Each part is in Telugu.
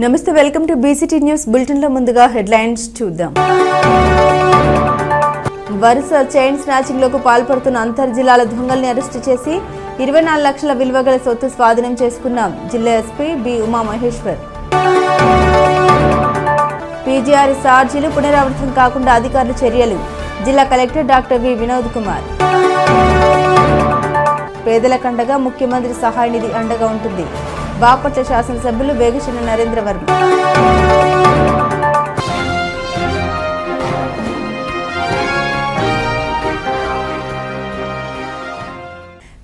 నమస్తే, welcome to BCT news bulletin లో ముందుగా హెడ్లైన్స్ చూద్దాం. వరుస చైన్ స్నాచింగ్ లకు పాల్పడుతున్న అంతర్ జిల్లాల దొంగల్ని అరెస్టు చేసి 24 లక్షల విలువ గల సొత్తు స్వాధీనం చేసుకున్నాం. జిల్లా ఎస్పీ బి ఉమామహేశ్వర్. పీజీఆర్ఎస్ ఆర్జీలు పునరావృతం కాకుండా అధికారుల చర్యలు. జిల్లా collector doctor V Vinod Kumar. పేదల కండగా ముఖ్యమంత్రి సహాయ నిధి అండగా ఉంటుంది. బాపట్ల శాసనసభ్యులు వేగచంద్ర నరేంద్ర వర్మ.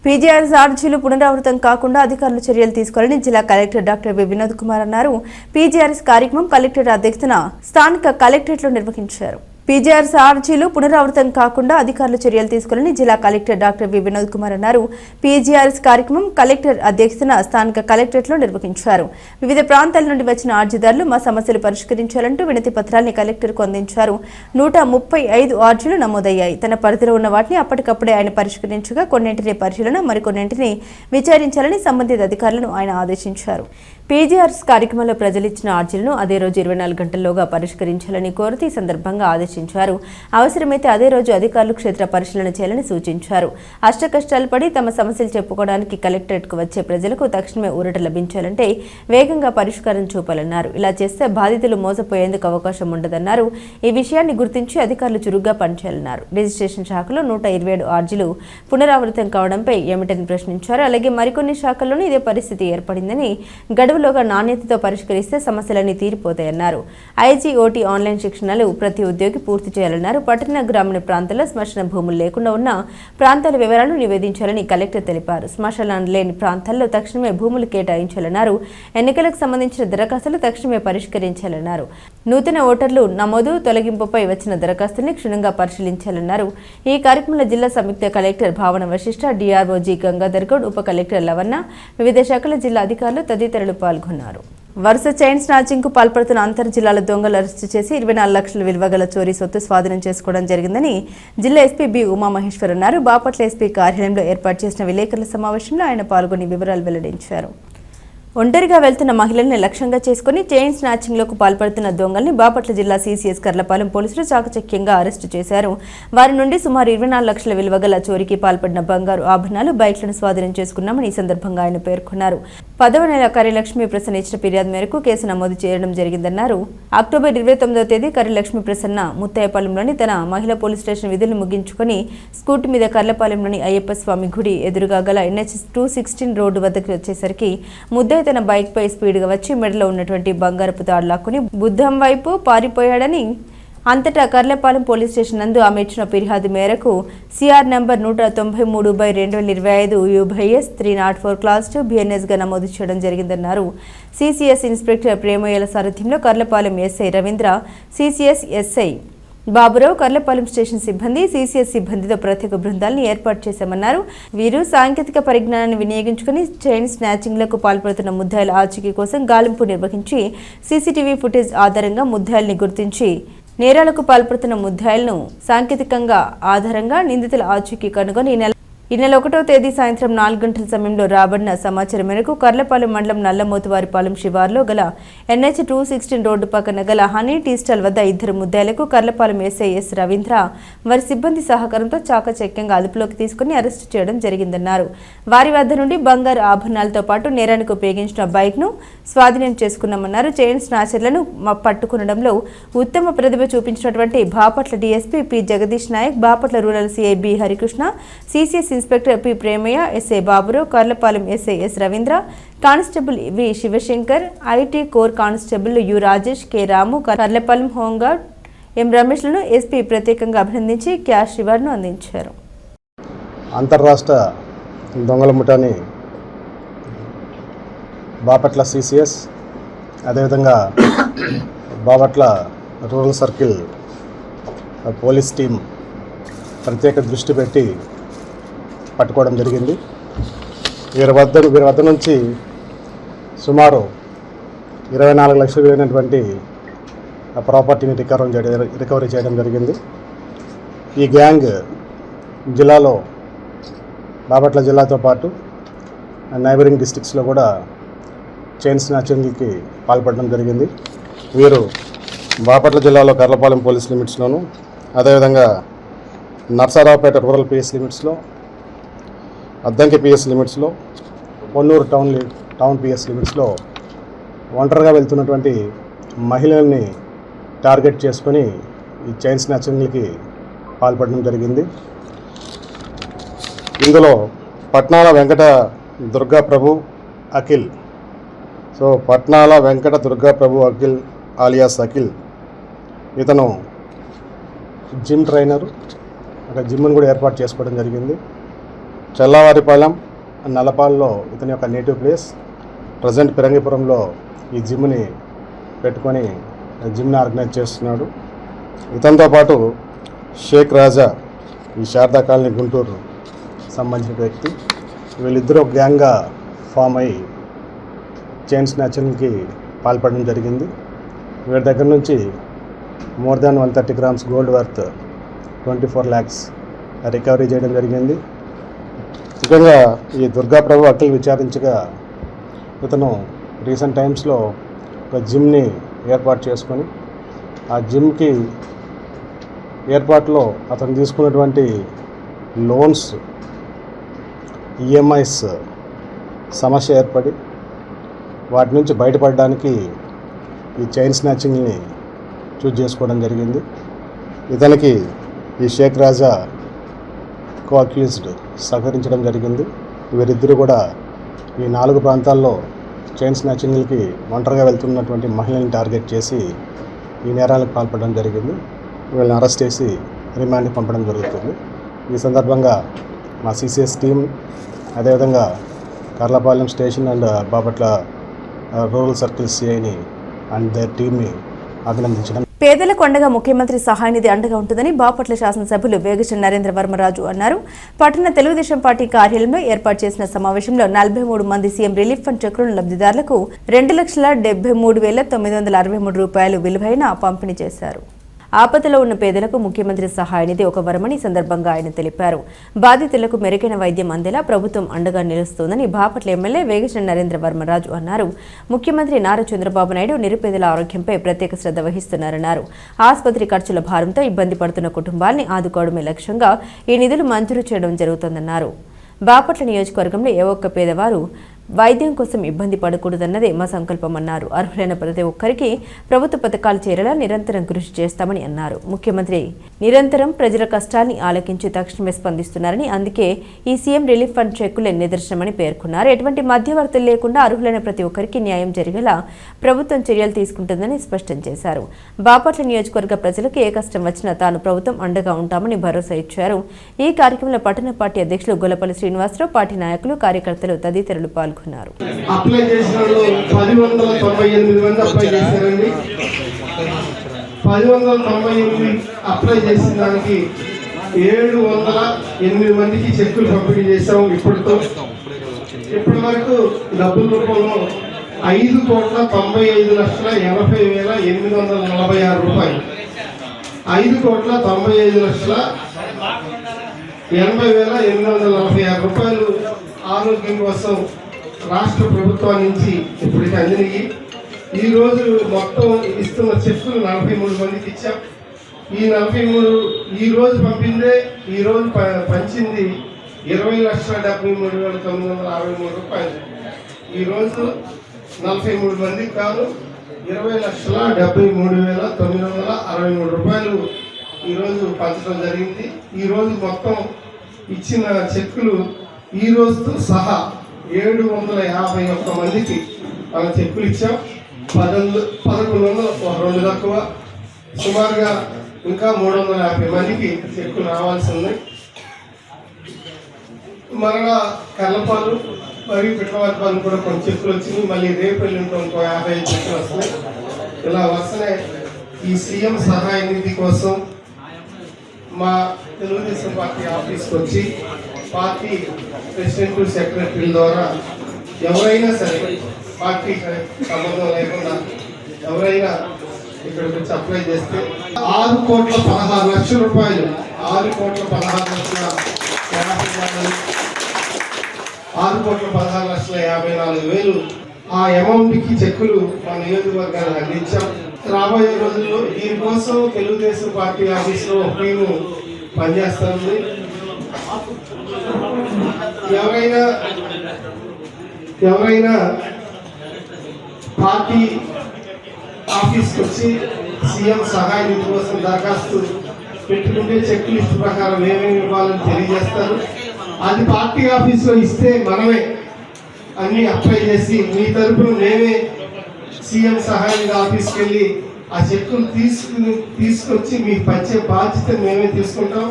పీజీఆర్ఎస్ ఆర్జీలు పునరావృతం కాకుండా అధికారులు చర్యలు తీసుకోవాలని జిల్లా collector doctor V Vinod Kumar అన్నారు. పీజీఆర్ఎస్ కార్యక్రమం కలెక్టర్ అధ్యక్షతన స్థానిక కలెక్టరేట్లో నిర్వహించారు. పీజీఆర్ఎస్ ఆర్జీలు పునరావృతం కాకుండా అధికారులు చర్యలు తీసుకోవాలని జిల్లా collector doctor V Vinod Kumar అన్నారు. పీజీఆర్ఎస్ కార్యక్రమం కలెక్టర్ అధ్యక్షతన స్థానిక కలెక్టరేట్లో నిర్వహించారు. వివిధ ప్రాంతాల నుండి వచ్చిన ఆర్జీదారులు మా సమస్యలు పరిష్కరించాలంటూ వినతి పత్రాన్ని కలెక్టర్కు అందించారు. 135 ఆర్జీలు నమోదయ్యాయి. తన పరిధిలో ఉన్న వాటిని అప్పటికప్పుడే ఆయన పరిష్కరించగా కొన్నింటిని పరిశీలన, మరికొన్నింటిని విచారించాలని సంబంధిత అధికారులను ఆయన ఆదేశించారు. పీజీఆర్ఎస్ కార్యక్రమంలో ప్రజలు ఇచ్చిన ఆర్జీలను అదే రోజు 24 గంటల్లోగా పరిష్కరించాలని కోరుతూ ఈ సందర్భంగా ఆదేశించారు. అవసరమైతే అదే రోజు అధికారులు క్షేత్ర పరిశీలన చేయాలని సూచించారు. అష్టకష్టాలు పడి తమ సమస్యలు చెప్పుకోవడానికి కలెక్టరేట్కు వచ్చే ప్రజలకు తక్షణమే ఊరట లభించాలంటే వేగంగా పరిష్కారం చూపాలన్నారు. ఇలా చేస్తే బాధితులు మోసపోయేందుకు అవకాశం ఉండదన్నారు. ఈ విషయాన్ని గుర్తించి అధికారులు చురుగ్గా పనిచేయాలన్నారు. రిజిస్ట్రేషన్ శాఖలో 127 ఆర్జీలు పునరావృతం కావడంపై ఏమిటని ప్రశ్నించారు. అలాగే మరికొన్ని శాఖల్లోనూ ఇదే పరిస్థితి ఏర్పడిందని, గడువులోగా నాణ్యతతో పరిష్కరిస్తే సమస్యలన్నీ తీరిపోతాయన్నారు. ఐజీఓటీ ఆన్లైన్ శిక్షణలు ప్రతి ఉద్యోగి పూర్తి చేయాలన్నారు. పట్టణ గ్రామీణ ప్రాంతాల్లో శ్మశాన భూములు లేకుండా ఉన్న ప్రాంతాల వివరాలను నివేదించాలని కలెక్టర్ తెలిపారు. శ్మశానాలు లేని ప్రాంతాల్లో తక్షణమే భూములు కేటాయించాలన్నారు. ఎన్నికలకు సంబంధించిన దరఖాస్తులు తక్షణమే పరిష్కరించాలన్నారు. నూతన ఓటర్లు నమోదు, తొలగింపుపై వచ్చిన దరఖాస్తుల్ని క్షుణ్ణంగా పరిశీలించాలన్నారు. ఈ కార్యక్రమంలో జిల్లా సంయుక్త కలెక్టర్ భావన వశిష్ఠ, డిఆర్ఓ జి గంగాధర్ గౌడ్, ఉప కలెక్టర్ లవన్న, వివిధ శాఖల జిల్లా అధికారులు తదితరులు పాల్గొన్నారు. వరుస చైన్ స్నాచింగ్ కు పాల్పడుతున్న అంతర్ జిల్లాల దొంగలు అరెస్టు చేసి 24 లక్షల విలువ గల చోరీ సొత్తు స్వాధీనం చేసుకోవడం జరిగిందని జిల్లా ఎస్పీ బి ఉమామహేశ్వర్ అన్నారు. బాపట్ల ఎస్పీ కార్యాలయంలో ఏర్పాటు చేసిన విలేకరుల సమావేశంలో ఆయన పాల్గొని వివరాలు వెల్లడించారు. ఒంటరిగా వెళ్తున్న మహిళల్ని లక్ష్యంగా చేసుకుని చైన్ స్నాచింగ్లకు పాల్పడుతున్న దొంగల్ని బాపట్ల జిల్లా సీసీఎస్ కర్లపాలెం పోలీసులు చాకచక్యంగా అరెస్టు చేశారు. వారి నుండి సుమారు 24 లక్షల విలువ గల చోరీకి పాల్పడిన బంగారు ఆభరణాలు, బైక్లను స్వాధీనం చేసుకున్నామని ఈ సందర్భంగా ఆయన పేర్కొన్నారు. 10వ నెల కరిలక్ష్మి ప్రసన్న ఇచ్చిన ఫిర్యాదు మేరకు కేసు నమోదు చేయడం జరిగిందన్నారు. అక్టోబర్ 29వ తేదీ కరిలక్ష్మి ప్రసన్న ముత్తయ్యపాలెంలోని తన మహిళా పోలీస్ స్టేషన్ విధులను ముగించుకుని స్కూటీ మీద కర్లపాలెంలోని అయ్యప్ప స్వామి గుడి ఎదురుగా గల NH 216 రోడ్డు వద్దకు వచ్చేసరికి ముద్దయ్య తన బైక్ పై స్పీడ్గా వచ్చి మెడలో ఉన్నటువంటి బంగారపు తాడు లాక్కుని బుద్ధం వైపు పారిపోయాడని, అంతటా కర్లపాలెం పోలీస్ స్టేషన్ నందు ఆమె ఇచ్చిన ఫిర్యాదు మేరకు CR number 193/2025 UBS 304 class 2 BNS గా నమోదు చేయడం జరిగిందన్నారు. సిసిఎస్ ఇన్స్పెక్టర్ ప్రేమయ్యల సారథ్యంలో Karlapalem SI Ravindra, CCS SI Baburao, Karlapalem station సిబ్బంది, సిసిఎస్ సిబ్బందితో ప్రత్యేక బృందాలను ఏర్పాటు చేశామన్నారు. వీరు సాంకేతిక పరిజ్ఞానాన్ని వినియోగించుకుని చైన్ స్నాచింగ్లకు పాల్పడుతున్న ముద్దాయిల ఆచూకీ కోసం గాలింపు నిర్వహించి సీసీటీవీ ఫుటేజ్ ఆధారంగా ముద్దాయిల్ని గుర్తించి నేరాలకు పాల్పడుతున్న ముద్దాయిలను సాంకేతికంగా ఆధారంగా నిందితుల ఆచూకీ కనుగొని ఈ నెల 1వ తేదీ సాయంత్రం 4 గంటల సమయంలో రాబడిన సమాచారం మేరకు కర్లపాలెం మండలం నల్లమోతువారిపాలెం శివార్లో గల NH 216 రోడ్డు పక్కన గల హనీ టీ స్టాల్ వద్ద 2 ముద్దాయిలకు కర్లపాలెం ఎస్ఐ ఎస్ రవీంద్ర వారి సిబ్బంది సహకారంతో చాకచక్యంగా అదుపులోకి తీసుకుని అరెస్టు చేయడం జరిగిందన్నారు. వారి వద్ద నుండి బంగారు ఆభరణాలతో పాటు నేరానికి ఉపయోగించిన బైక్ను స్వాధీనం చేసుకున్నామన్నారు. చైన్ స్నాచర్లను పట్టుకునడంలో ఉత్తమ ప్రతిభ చూపించినటువంటి Bapatla DSP P Jagadish Nayak, Bapatla rural CI B Harikrishna, CCS inspector P Premaiah, SI Baburao, Karlapalem SI S Ravindra, constable V Sivashankar, IT core constable U Rajesh, K Ramu, Karlapalem home guard M రమేష్లను ఎస్పీ ప్రత్యేకంగా అభినందించి క్యాష్ రివార్డును అందించారు. అంతర్రాష్ట్ర దొంగల ముఠాని బాపట్ల సిసిఎస్, అదేవిధంగా Bapatla rural circle police team ప్రత్యేక దృష్టి పెట్టి పట్టుకోవడం జరిగింది. వీరి వద్ద నుంచి సుమారు 24 లక్షలు విలువైనటువంటి ప్రాపర్టీని రికవరీ చేయడం జరిగింది. ఈ గ్యాంగ్ జిల్లాలో బాపట్ల జిల్లాతో పాటు నైబరింగ్ డిస్ట్రిక్ట్స్లో కూడా చైన్ స్నాచింగ్కి పాల్పడడం జరిగింది. వీరు బాపట్ల జిల్లాలో కర్లపాలెం పోలీస్ లిమిట్స్లోను, అదేవిధంగా నర్సారావుపేట రూరల్ పిఎస్ లిమిట్స్లో, అద్దంకి పిఎస్ లిమిట్స్లో, పొన్నూరు టౌన్ పిఎస్ లిమిట్స్లో ఒంటరిగా వెళ్తున్నటువంటి మహిళల్ని టార్గెట్ చేసుకొని ఈ చైన్ స్నాచింగ్లకి పాల్పడడం జరిగింది. ఇందులో పట్నాల వెంకట దుర్గా ప్రభు అఖిల్, పట్నాల వెంకట దుర్గా ప్రభు అఖిల్ ఆలియాస్ అఖిల్, ఇతను జిమ్ ట్రైనరు. ఒక జిమ్ను కూడా ఏర్పాటు చేసుకోవడం జరిగింది. చల్లవారిపాలెం నల్లపాల్లో ఇతని యొక్క నేటివ్ ప్లేస్. ప్రజెంట్ పిరంగిపురంలో ఈ జిమ్ని పెట్టుకొని జిమ్ని ఆర్గనైజ్ చేస్తున్నాడు. ఇతనితో పాటు షేక్ రాజా, ఈ శారదా కాలనీ గుంటూరు సంబంధించిన వ్యక్తి. వీళ్ళిద్దరూ గ్యాంగ్గా ఫామ్ అయ్యి చైన్ స్నాచింగ్కి పాల్పడడం జరిగింది. వీరి దగ్గర నుంచి more than 130 grams gold worth 24 lakhs recovery చేయడం జరిగింది. ముఖ్యంగా ఈ దుర్గా ప్రభు అఖిల్ విచారించగా ఇతను రీసెంట్ టైమ్స్లో ఒక జిమ్ని ఏర్పాటు చేసుకొని ఆ జిమ్కి ఏర్పాటులో అతను తీసుకున్నటువంటి లోన్స్, ఈఎంఐస్ సమస్య ఏర్పడి వాటి నుంచి బయటపడడానికి ఈ చైన్ స్నాచింగ్ని చూజ్ చేసుకోవడం జరిగింది. ఇతనికి ఈ షేక్ రాజా కో-అక్యూజ్డ్ సహకరించడం జరిగింది. వీరిద్దరూ కూడా ఈ 4 ప్రాంతాల్లో చైన్ స్నాచింగ్లకి ఒంటరిగా వెళ్తున్నటువంటి మహిళల్ని టార్గెట్ చేసి ఈ నేరాలకు పాల్పడడం జరిగింది. వీళ్ళని అరెస్ట్ చేసి రిమాండ్కి పంపడం జరుగుతుంది. ఈ సందర్భంగా మా సిసిఎస్ టీం, అదేవిధంగా Karlapalem station and Bapatla rural circle సిఐని అండ్ దేర్ టీమ్ని అభినందించడం. పేదలకు అండగా ముఖ్యమంత్రి సహాయ నిధి అండగా ఉంటుందని బాపట్ల శాసనసభ్యులు వేగచంద్ర నరేంద్ర వర్మరాజు అన్నారు. పట్టణ తెలుగుదేశం పార్టీ కార్యాలయంలో ఏర్పాటు చేసిన సమావేశంలో 43 మంది సీఎం రిలీఫ్ ఫండ్ చెక్కులను లబ్ధిదారులకు 2,73,963 రూపాయలు విలువైన పంపిణీ చేశారు. ఆపదలో ఉన్న పేదలకు ముఖ్యమంత్రి సహాయ నిధి ఒక వరమని సందర్భంగా ఆయన తెలిపారు. బాధితులకు మెరుగైన వైద్యం అందేలా ప్రభుత్వం అండగా నిలుస్తోందని బాపట్ల ఎమ్మెల్యే వేగచంద్ర నరేంద్ర వర్మరాజు అన్నారు. ముఖ్యమంత్రి నారా చంద్రబాబు నాయుడు నిరుపేదల ఆరోగ్యంపై ప్రత్యేక శ్రద్ధ వహిస్తున్నారన్నారు. ఆసుపత్రి ఖర్చుల భారంతో ఇబ్బంది పడుతున్న కుటుంబాల్ని ఆదుకోవడమే లక్ష్యంగా ఈ నిధులు మంజూరు చేయడం జరుగుతోందన్నారు. బాపట్ల నియోజకవర్గంలో ఏ ఒక్క పేదవారు వైద్యం కోసం ఇబ్బంది పడకూడదన్నదే మా సంకల్పమన్నారు. అర్హులైన ప్రతి ఒక్కరికి ప్రభుత్వ పథకాలు చేరేలా నిరంతరం కృషి చేస్తామని అన్నారు. ముఖ్యమంత్రి నిరంతరం ప్రజల కష్టాన్ని ఆలకించి తక్షణమే స్పందిస్తున్నారని, అందుకే ఈ సీఎం రిలీఫ్ ఫండ్ చెక్కులే నిదర్శనమని పేర్కొన్నారు. ఎటువంటి మధ్యవర్తులు లేకుండా అర్హులైన ప్రతి ఒక్కరికి న్యాయం జరిగేలా ప్రభుత్వం చర్యలు తీసుకుంటుందని స్పష్టం చేశారు. బాపట్ల నియోజకవర్గ ప్రజలకు ఏ కష్టం వచ్చినా తాను ప్రభుత్వం అండగా ఉంటామని భరోసా ఇచ్చారు. ఈ కార్యక్రమంలో పట్టణ పార్టీ అధ్యక్షులు గొల్లపల్లి శ్రీనివాసరావు, పార్టీ నాయకులు, కార్యకర్తలు తదితరులు పాల్గొన్నారు. అప్లై చేసిన వాళ్ళు 1098 మంది అప్లై చేశారండి. 1098 అప్లై చేసిన దానికి 708 మందికి చెక్కులు పంపిణీ చేశాం. ఇప్పటి వరకు డబ్బుల రూపంలో 5,95,80,846 రూపాయలు, 5,95,80,846 రూపాయలు ఆరోగ్యం కోసం రాష్ట్ర ప్రభుత్వం నుంచి ఇప్పటికి అందినవి. ఈరోజు మొత్తం ఇస్తున్న చెక్కులు 43 మందికి ఇచ్చాం. ఈ 43 ఈరోజు పంపిందే, ఈరోజు పంచింది 20,73,963 రూపాయలు. ఈరోజు 43 మందికి కాదు, 20,73,963 రూపాయలు ఈరోజు పంచడం జరిగింది. ఈరోజు మొత్తం ఇచ్చిన చెక్కులు ఈ రోజుతో సహా 751 మందికి మనం చెక్కులు ఇచ్చాం. 1100 2 తక్కువ, సుమారుగా ఇంకా 350 మందికి చెక్కులు రావాల్సి ఉంది. మరలా కర్లపాలు మరియు పిట్లవారిపాలు కూడా కొన్ని చెక్కులు వచ్చినాయి. మళ్ళీ రేపు ఎల్లుంటూ ఇంకో 55 చెక్కులు వస్తున్నాయి. ఇలా వస్తున్నాయి. ఈ సీఎం సహాయ నిధి కోసం మా తెలుగుదేశం పార్టీ ఆఫీస్కి వచ్చి పార్టీ ప్రెసిడెంట్, సెక్రటరీల ద్వారా ఎవరైనా సరే పార్టీ సంబంధం లేకుండా ఎవరైనా ఇక్కడికి వచ్చి అప్లై చేస్తే 6,16,00,000 రూపాయలు, 6,16,54,000 ఆ అమౌంట్కి చెక్కులు మా నియోజకవర్గానికి అందించాం. రాబోయే రోజుల్లో దీనికోసం తెలుగుదేశం పార్టీ ఆఫీస్లో ఒక టీము పనిచేస్తుంది. ఎవరైనా పార్టీ ఆఫీస్కి వచ్చి సీఎం సహాయ నిధి కోసం దరఖాస్తు పెట్టుకుంటే చెక్ లిస్ట్ ప్రకారం ఏమేమి ఇవ్వాలని తెలియజేస్తారు. అది పార్టీ ఆఫీస్లో ఇస్తే మనమే అన్ని అప్లై చేసి మీ తరపున మేమే సీఎం సహాయ నిధి ఆఫీస్కి వెళ్ళి ఆ చెక్కులు తీసుకొచ్చి మీకు పంచే బాధ్యత మేమే తీసుకుంటాం.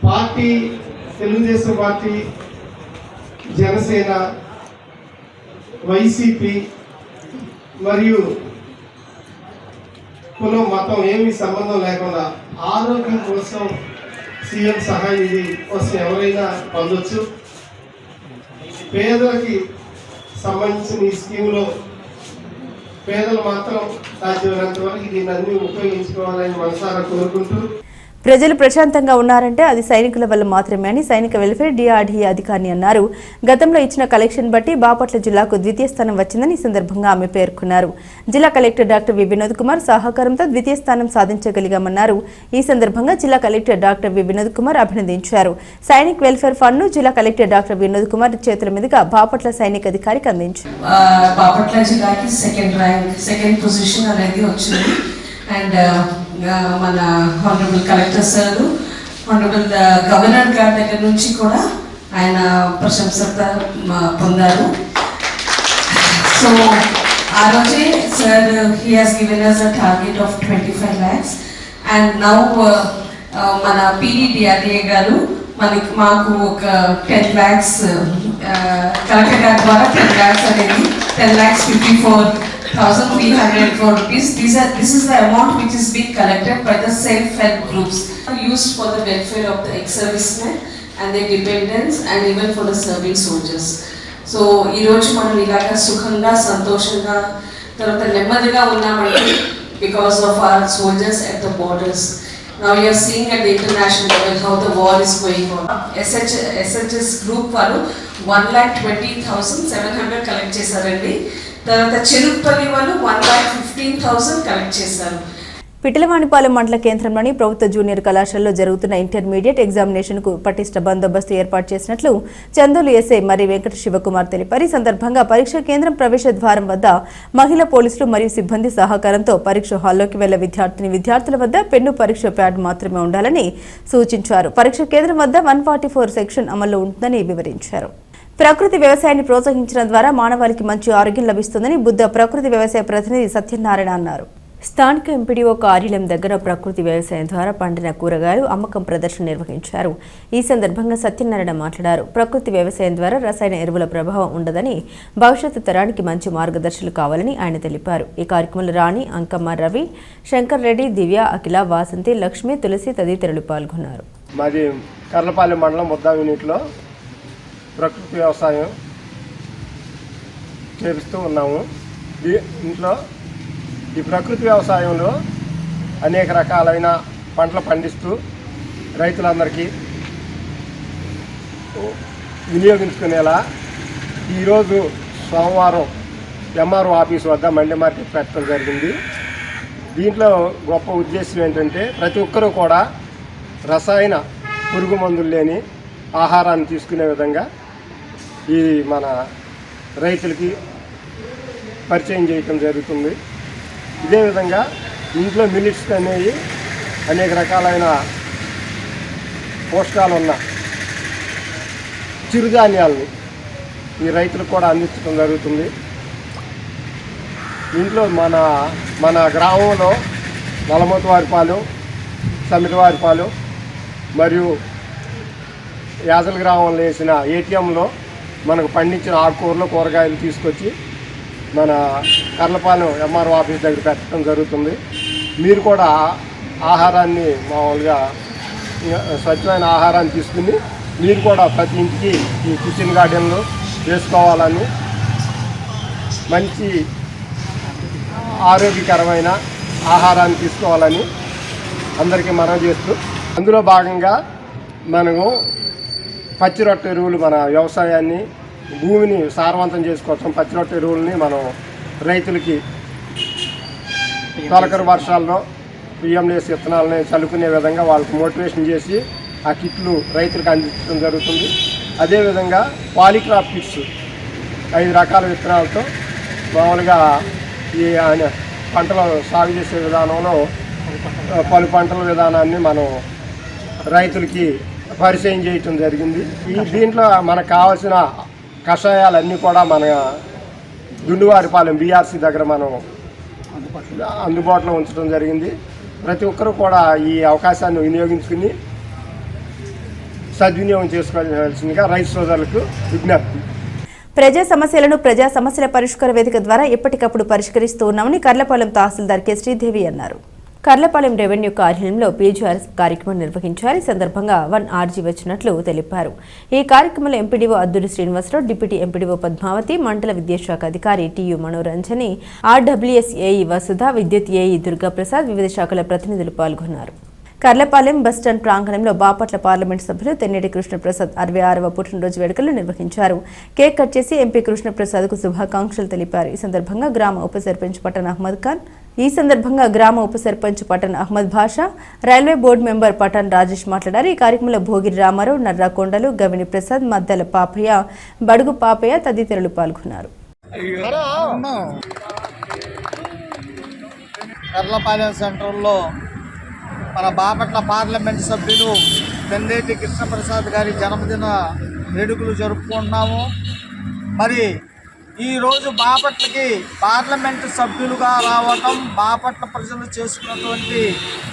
Party Telugu Desam party, Janasena, YCP మరియు కులం మతం ఏమీ సంబంధం లేకుండా ఆరోగ్యం కోసం సీఎం సహాయ నిధి కోసం ఎవరైనా పొందొచ్చు. పేదలకి సంబంధించిన ఈ స్కీమ్లో పేదలు మాత్రం సాధ్యమైనంత వరకు దీన్ని అన్ని ఉపయోగించుకోవాలని మనసారా కోరుకుంటూ, ప్రజలు ప్రశాంతంగా ఉన్నారంటే అది సైనికుల వల్ల మాత్రమే అని సైనిక వెల్ఫేర్ డిఆర్డీఏ అధికారిని అన్నారు. గతంలో ఇచ్చిన కలెక్షన్ బట్టి బాపట్ల జిల్లాకు ద్వితీయ స్థానం వచ్చిందని ఈ సందర్భంగా ఆమె పేర్కొన్నారు. జిల్లా కలెక్టర్ డాక్టర్ వినోద్ కుమార్ సహకారంతో ద్వితీయ స్థానం సాధించగలిగామన్నారు. ఈ సందర్భంగా జిల్లా కలెక్టర్ డాక్టర్ వినోద్ కుమార్ అభినందించారు. సైనిక్ వెల్ఫేర్ ఫండ్ ను జిల్లా కలెక్టర్ డాక్టర్ వినోద్ కుమార్ చేతుల మీదుగా బాపట్ల సైనిక అధికారికి అందించారు. బాపట్ల జిల్లాకి సెకండ్ పొజిషన్ అనేది వచ్చింది. అండ్ మన honourable collector sir, honourable governor గారి దగ్గర నుంచి కూడా ఆయన ప్రశంసత పొందారు. సో ఆ రోజే sir he has given us a target of 25 lakhs and now మన PDDRDA గారు మాకు ఒక 10 lakhs కలెక్టర్ గారి ద్వారా 10 lakhs అనేది 10,54,304 rupees. This is the amount which is being collected by the self-help groups used for the welfare of the ex-servicemen and their dependents and even for the serving soldiers. So ఈ రోజు మనం ఇలాగా సుఖంగా సంతోషంగా తర్వాత నెమ్మదిగా ఉన్నామంటే because of our soldiers at the borders. Now we are seeing at the international level how the war is going on. SHS group వాళ్ళు 1,20,700 కలెక్ట్ చేశారండి. తర్వాత చెరుకుపల్లి వాళ్ళు 1,15,000 కలెక్ట్ చేశారు. పిఠలవానిపాలెం మండల కేంద్రంలోని ప్రభుత్వ జూనియర్ కళాశాలలో జరుగుతున్న ఇంటర్మీడియట్ ఎగ్జామినేషన్కు పటిష్ట బందోబస్తు ఏర్పాటు చేసినట్లు చందోలు ఎస్ఐ మరి వెంకట శివకుమార్ తెలిపారు. ఈ సందర్భంగా పరీక్ష కేంద్రం ప్రవేశ ద్వారం వద్ద మహిళా పోలీసులు మరియు సిబ్బంది సహకారంతో పరీక్ష హాల్లోకి వెళ్లే విద్యార్థుల వద్ద పెన్ను పరీక్ష ప్యాడ్ మాత్రమే ఉండాలని సూచించారు. పరీక్ష కేంద్రం వద్ద 144 సెక్షన్ అమల్లో ఉంటుందని వివరించారు. ప్రకృతి వ్యవసాయాన్ని ప్రోత్సహించడం ద్వారా మానవాళికి మంచి ఆరోగ్యం లభిస్తుందని బుద్ధ ప్రకృతి వ్యవసాయ ప్రతినిధి సత్యనారాయణ అన్నారు. స్థానిక ఎంపీడీఓ కార్యాలయం దగ్గర ప్రకృతి వ్యవసాయం ద్వారా పండిన కూరగాయలు అమ్మకం ప్రదర్శన నిర్వహించారు. ఈ సందర్భంగా సత్యనారాయణ మాట్లాడారు. ప్రకృతి వ్యవసాయం ద్వారా రసాయన ఎరువుల ప్రభావం ఉండదని, భవిష్యత్తు తరానికి మంచి మార్గదర్శకులు కావాలని ఆయన తెలిపారు. ఈ కార్యక్రమంలో రాణి, అంకమ్మ, రవి, శంకర్ రెడ్డి, దివ్య, అఖిల, వాసంతి, లక్ష్మి, తులసి తదితరులు పాల్గొన్నారు. మాది కర్లపాలెం మండలం ముద్దా యూనిట్లో ప్రకృతి వ్యవసాయం చేస్తూ ఉన్నాము. ఈ ప్రకృతి వ్యవసాయంలో అనేక రకాలైన పంటలు పండిస్తూ రైతులందరికీ వినియోగించుకునేలా ఈరోజు సోమవారం ఎంఆర్ఓ ఆఫీస్ వద్ద మండి మార్కెట్ పెట్టడం జరిగింది. దీంట్లో గొప్ప ఉద్దేశం ఏంటంటే ప్రతి ఒక్కరూ కూడా రసాయన పురుగు మందులు లేని ఆహారాన్ని తీసుకునే విధంగా ఈ మన రైతులకి పరిచయం చేయటం జరుగుతుంది. ఇదే విధంగా ఇంట్లో మిల్లెట్స్ అనేవి అనేక రకాలైన పోషకాలు ఉన్న చిరుధాన్యాలని ఈ రైతులకు కూడా అందించడం జరుగుతుంది. ఇంట్లో మన గ్రామంలో నలమోతువారిపాలెం, సమిటివారిపాలెం మరియు యాజల గ్రామంలో వేసిన ఏటీఎంలో మనకు పండించిన ఆకుకూరలు, కూరగాయలు తీసుకొచ్చి మన కర్లపాలెం ఎంఆర్ఓ ఆఫీస్ దగ్గర పెట్టడం జరుగుతుంది. మీరు కూడా ఆహారాన్ని మామూలుగా స్వచ్ఛమైన ఆహారాన్ని తీసుకుని మీరు కూడా ప్రతి ఇంటికి ఈ కిచెన్ గార్డెన్లు వేసుకోవాలని, మంచి ఆరోగ్యకరమైన ఆహారాన్ని తీసుకోవాలని అందరికీ మనవి చేస్తూ, అందులో భాగంగా మనము పచ్చి రొట్టె ఎరువులు మన వ్యవసాయాన్ని భూమిని సారవంతం చేసుకోవటం, పచ్చి రొట్టె ఎరువులని మనం రైతులకి తొలకరి వర్షాల్లో పిఎండిఎస్ విత్తనాలని చల్లుకునే విధంగా వాళ్ళకి మోటివేషన్ చేసి ఆ కిట్లు రైతులకు అందించడం జరుగుతుంది. అదేవిధంగా పాలీక్రాప్ కిట్స్ 5 రకాల విత్తనాలతో మామూలుగా ఈ పంటలు సాగు చేసే విధానంలో పలు పంటల విధానాన్ని మనం రైతులకి పరిచయం చేయటం జరిగింది. దీంట్లో మనకు కావాల్సిన కషాయాలన్నీ కూడా మన దుండువారిపాలెం బీఆర్సీ దగ్గర మనం అందుబాటులో ఉంచడం జరిగింది. ప్రతి ఒక్కరూ కూడా ఈ అవకాశాన్ని వినియోగించుకుని సద్వినియోగం చేసుకోవాల్సిందిగా రైతు సోదరులకు విజ్ఞప్తి. ప్రజా సమస్యలను ప్రజా సమస్యల పరిష్కార వేదిక ద్వారా ఎప్పటికప్పుడు పరిష్కరిస్తూ ఉన్నామని కర్లపాలెం తహసీల్దార్ కె శ్రీదేవి అన్నారు. కర్లపాలెం రెవెన్యూ కార్యాలయంలో పీజీఆర్ఎస్ కార్యక్రమం నిర్వహించారు. ఈ సందర్భంగా 1 RG వచ్చినట్లు తెలిపారు. ఈ కార్యక్రమంలో MPDO Adduri Srinivasarao, deputy MPDO Padmavathi, మండల విద్యాశాఖ అధికారి టియు మనోరంజని, RWS ఏఈ వసుధ, విద్యుత్ ఏఈ దుర్గాప్రసాద్, వివిధ శాఖల ప్రతినిధులు పాల్గొన్నారు. కర్లపాలెం బస్టాండ్ ప్రాంగణంలో బాపట్ల పార్లమెంట్ సభ్యులు తెన్నేటి కృష్ణప్రసాద్ 66వ పుట్టినరోజు వేడుకలు నిర్వహించారు. కేక్ కట్ చేసి ఎంపీ కృష్ణప్రసాద్కు శుభాకాంక్షలు తెలిపారు. ఈ సందర్భంగా గ్రామ ఉప సర్పంచ్ పట్టణ Ahmed Basha, railway board member Pathan Rajesh మాట్లాడారు. ఈ కార్యక్రమంలో భోగిరి రామారావు, నర్రా కొండలు, గవిని ప్రసాద్, మద్దల పాపయ్య, బడుగు పాపయ్య తదితరులు పాల్గొన్నారు. కర్లపాలెం సెంటర్లో మన బాపట్ల పార్లమెంట్ సభ్యులు తెన్నేటి కృష్ణప్రసాద్ గారి జన్మదిన వేడుకలు జరుపుకుంటున్నాము. మరి ఈరోజు బాపట్లకి పార్లమెంటు సభ్యులుగా రావటం బాపట్ల ప్రజలు చేసుకున్నటువంటి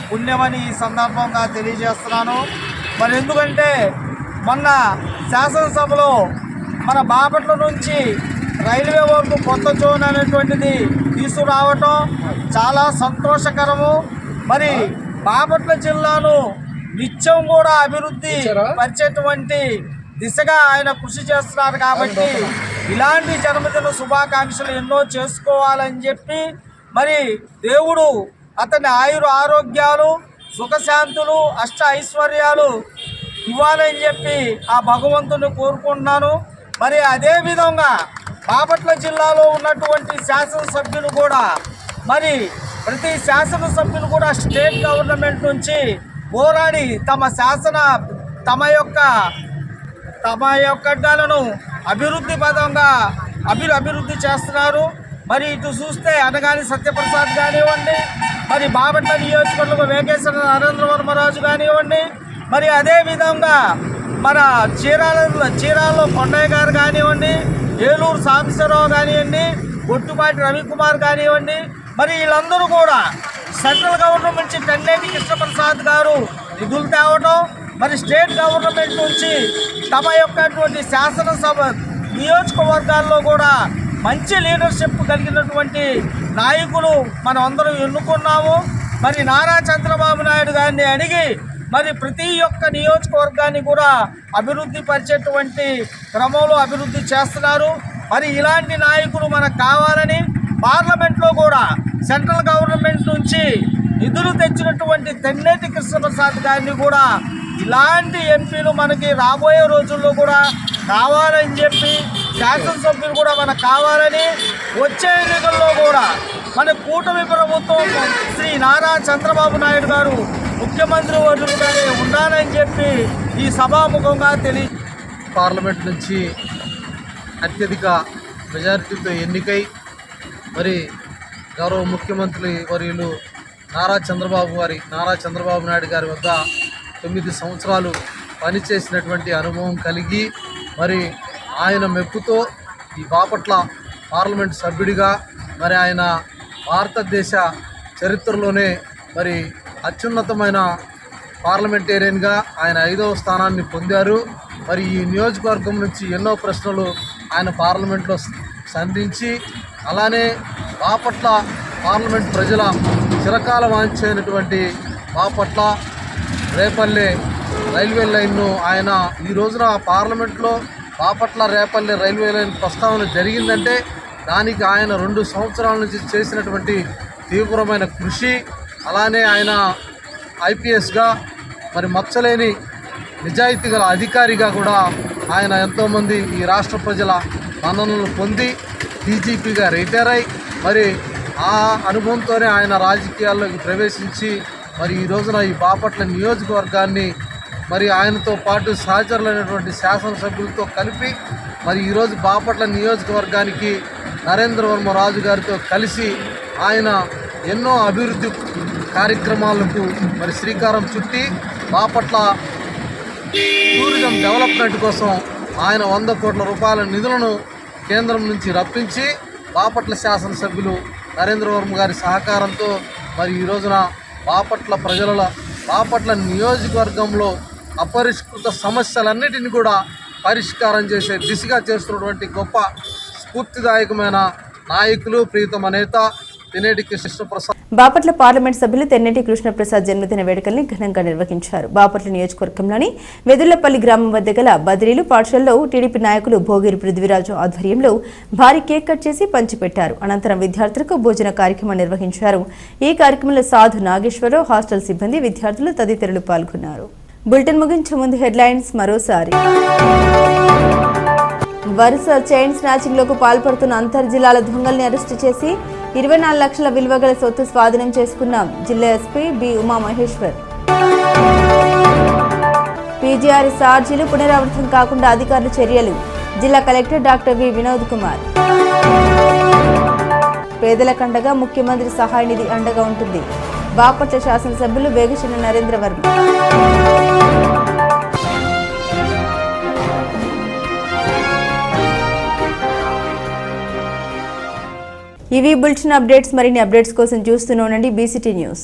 పుణ్యమని ఈ సందర్భంగా తెలియజేస్తున్నాను. మరి ఎందుకంటే మొన్న శాసనసభలో మన బాపట్ల నుంచి రైల్వే వరకు కొత్త జోన్ అనేటువంటిది తీసుకురావటం చాలా సంతోషకరము. మరి బాపట్ల జిల్లాను నిత్యం కూడా అభివృద్ధి పరిచేటువంటి దిశగా ఆయన కృషి చేస్తున్నారు. కాబట్టి ఇలాంటి జన్మదిన శుభాకాంక్షలు ఎన్నో చేసుకోవాలని చెప్పి మరి దేవుడు అతని ఆరోగ్యాలు, సుఖశాంతులు, అష్ట ఐశ్వర్యాలు ఇవ్వాలని చెప్పి ఆ భగవంతుని కోరుకుంటున్నాను. మరి అదేవిధంగా బాపట్ల జిల్లాలో ఉన్నటువంటి శాసనసభ్యులు కూడా మరి ప్రతి శాసనసభ్యులు కూడా స్టేట్ గవర్నమెంట్ నుంచి పోరాడి తమ యొక్క అభివృద్ధి పదంగా అభివృద్ధి చేస్తున్నారు. మరి ఇటు చూస్తే అనగాని సత్యప్రసాద్ కానివ్వండి, మరి బాపట్ల నియోజకవర్గంలో వేగేశ్వర నరేంద్రవర్మరాజు కానివ్వండి, మరి అదేవిధంగా మన చీరాలలో కొండయ్య గారు కానివ్వండి, ఏలూరు సాంబశివరావు కానివ్వండి, గొట్టుపాటి రవికుమార్ కానివ్వండి, మరి వీళ్ళందరూ కూడా సెంట్రల్ గవర్నమెంట్ నుంచి తెన్నేటి కృష్ణప్రసాద్ గారు నిధులు తేవడం, మరి స్టేట్ గవర్నమెంట్ నుంచి తమ యొక్కటువంటి శాసనసభ నియోజకవర్గాల్లో కూడా మంచి లీడర్షిప్ కలిగినటువంటి నాయకులు మనం అందరం ఎన్నుకున్నాము. మరి నారా చంద్రబాబు నాయుడు గారిని అడిగి మరి ప్రతి ఒక్క నియోజకవర్గాన్ని కూడా అభివృద్ధి పరిచేటువంటి క్రమంలో అభివృద్ధి చేస్తున్నారు. మరి ఇలాంటి నాయకులు మనకు కావాలని పార్లమెంట్లో కూడా సెంట్రల్ గవర్నమెంట్ నుంచి నిధులు తెచ్చినటువంటి తెన్నేటి కృష్ణప్రసాద్ గారిని కూడా ఇలాంటి ఎంపీలు మనకి రాబోయే రోజుల్లో కూడా కావాలని చెప్పి శాసనసభ్యులు కూడా మనకు కావాలని వచ్చే ఎన్నికల్లో కూడా మన కూటమి ప్రభుత్వం శ్రీ నారా చంద్రబాబు నాయుడు గారు ముఖ్యమంత్రి వర్యులుగానే ఉండాలని చెప్పి ఈ సభాముఖంగా పార్లమెంట్ నుంచి అత్యధిక మెజారిటీతో ఎన్నికై మరి గౌరవ ముఖ్యమంత్రి వర్యులు నారా చంద్రబాబు నాయుడు గారి వద్ద 9 సంవత్సరాలు పనిచేసినటువంటి అనుభవం కలిగి మరి ఆయన మెప్పుతో ఈ బాపట్ల పార్లమెంట్ సభ్యుడిగా మరి ఆయన భారతదేశ చరిత్రలోనే మరి అత్యున్నతమైన పార్లమెంటేరియన్గా ఆయన 5వ స్థానాన్ని పొందారు. మరి ఈ నియోజకవర్గం నుంచి ఎన్నో ప్రశ్నలు ఆయన పార్లమెంట్లో సంధించి అలానే బాపట్ల పార్లమెంట్ ప్రజల చిరకాల వాంఛైనటువంటి బాపట్ల రేపల్లె రైల్వే లైన్ను ఆయన ఈ రోజున పార్లమెంట్లో బాపట్ల రేపల్లె రైల్వే లైన్ ప్రస్తావన జరిగిందంటే దానికి ఆయన 2 సంవత్సరాల నుంచి చేసినటువంటి తీవ్రమైన కృషి, అలానే ఆయన ఐపీఎస్గా మరి మచ్చలేని నిజాయితీ గల అధికారిగా కూడా ఆయన ఎంతోమంది ఈ రాష్ట్ర ప్రజల మన్ననలు పొంది డీజీపీగా రిటైర్ అయి మరి ఆ అనుభవంతోనే ఆయన రాజకీయాల్లోకి ప్రవేశించి మరి ఈ రోజున ఈ బాపట్ల నియోజకవర్గాన్ని మరి ఆయనతో పాటు సహచరులైనటువంటి శాసనసభ్యులతో కలిపి మరి ఈరోజు బాపట్ల నియోజకవర్గానికి నరేంద్ర వర్మ రాజు గారితో కలిసి ఆయన ఎన్నో అభివృద్ధి కార్యక్రమాలకు మరి శ్రీకారం చుట్టి బాపట్ల టూరిజం డెవలప్మెంట్ కోసం ఆయన 100 కోట్ల రూపాయల నిధులను కేంద్రం నుంచి రప్పించి బాపట్ల శాసనసభ్యులు నరేంద్ర వర్మ గారి సహకారంతో మరి ఈ రోజున బాపట్ల ప్రజల బాపట్ల నియోజకవర్గంలో అపరిష్కృత సమస్యలన్నిటిని కూడా పరిష్కారం చేసే దిశగా చేస్తున్నటువంటి గొప్ప స్ఫూర్తిదాయకమైన నాయకులు ప్రీతమ నేత తెన్నేటి కృష్ణప్రసాద్. బాపట్ల పార్లమెంట్ సభ్యులు తెన్నేటి కృష్ణప్రసాద్ జన్మదిన వేడుకల్ని ఘనంగా నిర్వహించారు. బాపట్ల నియోజకవర్గంలోని వెదుళ్లపల్లి గ్రామం వద్ద గల బదిలీలు పాఠశాలలో టీడీపీ నాయకులు భోగిరి పృథ్వీరాజు ఆధ్వర్యంలో భారీ కేక్ కట్ చేసి పంచిపెట్టారు. అనంతరం విద్యార్థులకు భోజన కార్యక్రమం నిర్వహించారు. ఈ కార్యక్రమంలో సాధు నాగేశ్వరరావు, హాస్టల్ సిబ్బంది, విద్యార్థులు తదితరులు పాల్గొన్నారు. బులెటిన్ ముగించే ముందు హెడ్లైన్స్ మరోసారి. వరుస చైన్ స్నాచింగ్ లకు పాల్పడుతున్న అంతర్ జిల్లాల దొంగల్ని అరెస్టు చేసి 24 లక్షల విలువ గల సొత్తు స్వాధీనం చేసుకున్నాం జిల్లా ఎస్పీ బి ఉమామహేశ్వర్. పీజీఆర్ఎస్ ఆర్జీలు పునరావృతం కాకుండా అధికారుల చర్యలు జిల్లా collector doctor V Vinod Kumar. పేదల కండగా ముఖ్యమంత్రి సహాయ నిధి అండగా ఉంటుంది బాపట్ల శాసనసభ్యులు వేగశిన నరేంద్ర వర్మ. ఇవి బులెటిన్ అప్డేట్స్. మరిన్ని అప్డేట్స్ కోసం చూస్తూనే ఉండండి BCT న్యూస్.